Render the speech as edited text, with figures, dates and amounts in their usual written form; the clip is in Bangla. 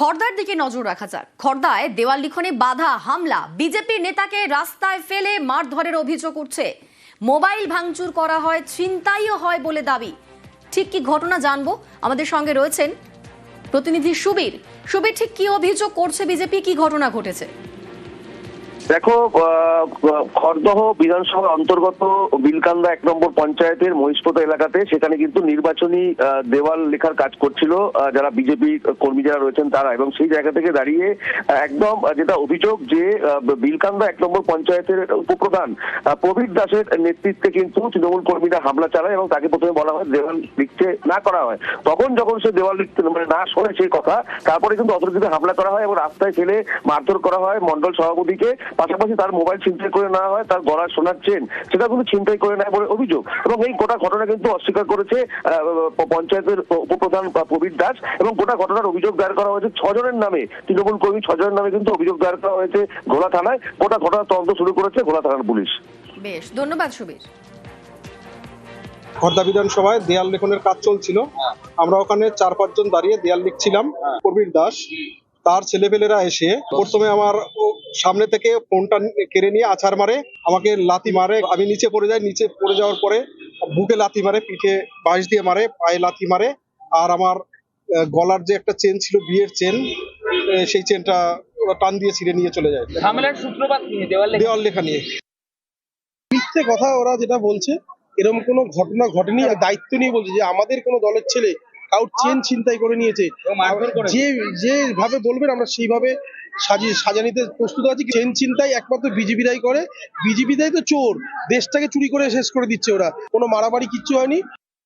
খড়দার দিকে নজর রাখা যাক। খড়দায় দেওয়াল লিখনে বাধা, হামলা, বিজেপির নেতাকে রাস্তায় ফেলে মারধরের অভিযোগ উঠছে। মোবাইল ভাঙচুর করা হয়, ছিনতাইও হয় বলে দাবি। ঠিক কি ঘটনা জানবো, আমাদের সঙ্গে রয়েছেন প্রতিনিধি সুবীর। সুবীর, ঠিক কি অভিযোগ করছে বিজেপি, কি ঘটনা ঘটেছে? দেখো, খড়দহ বিধানসভার অন্তর্গত বিলকান্দা 1 নম্বর পঞ্চায়েতের মহিষপোতা এলাকাতে সেখানে কিন্তু নির্বাচনী দেওয়াল লেখার কাজ করছিল যারা বিজেপি কর্মী যারা রয়েছেন তারা, এবং সেই জায়গা থেকে দাঁড়িয়ে একদম যেটা অভিযোগ যে বিলকান্দা 1 নম্বর পঞ্চায়েতের উপপ্রধান প্রবীর দাসের নেতৃত্বে কিন্তু তৃণমূল কর্মীরা হামলা চালায় এবং তাকে প্রথমে বলা হয় দেওয়াল লিখতে না করা হয়। তখন যখন সে দেওয়াল লিখতে না শোনে সেই কথা, তারপরে কিন্তু অতর্কিতে হামলা করা হয় এবং রাস্তায় ফেলে মারধর করা হয় মন্ডল সভাপতিকে। পাশাপাশি তার মোবাইল ছিনতাই করে নেওয়া হয়, তার গলার সোনার চেন সেটা কিন্তু ছিনতাই করে নেয় বলে অভিযোগ। এবং এই গোটা ঘটনা কিন্তু অস্বীকার করেছে পঞ্চায়েতের উপপ্রধান প্রবীর দাস, এবং গোটা ঘটনার অভিযোগ দায়ের করা হয়েছে 6 জনের নামে, তৃণমূল কর্মী 6 জনের নামে কিন্তু অভিযোগ দায়ের করা হয়েছে ঘোলা থানায়। গোটা ঘটনার তদন্ত শুরু করেছে ঘোলা থানার পুলিশ। বেশ, ধন্যবাদ সুবীর। খড়দা বিধানসভায় দেয়াল লেখনের কাজ চলছিল, আমরা ওখানে 4-5 জন দাঁড়িয়ে দেয়াল লিখছিলাম। প্রবীর দাস তার ছেলেপেলেরা এসে প্রথমে আমার সামনে থেকে ফোনটা কেড়ে নিয়ে আছাড় মারে, আমাকে লাথি মারে, আমি নিচে পড়ে যাই। নিচে পড়ে যাওয়ার পরে বুকে লাথি মারে, পিঠে বাঁশ দিয়ে মারে, পায়ে লাথি মারে, আর আমার গলার যে একটা চেন ছিল, বিয়ের চেন, সেই চেনটা ওরা টান দিয়ে ছিঁড়ে নিয়ে চলে যায়। ঝামেলার সূত্রপাত দেওয়াল লেখা নিয়ে মিথ্যে কথা ওরা যেটা বলছে, এরকম কোনো ঘটনা ঘটেনি। আর দায়িত্ব নিয়ে বলছে যে আমাদের কোনো দলের ছেলে কাউর চেন ছিনতাই করে নিয়েছে, যেভাবে বলবেন আমরা সেইভাবে সাজা নিতে প্রস্তুত আছি। চেন ছিনতাই একমাত্র বিজেপিরাই করে, বিজেপিরাই তো চোর, দেশটাকে চুরি করে শেষ করে দিচ্ছে ওরা। কোনো মারামারি কিচ্ছু হয়নি।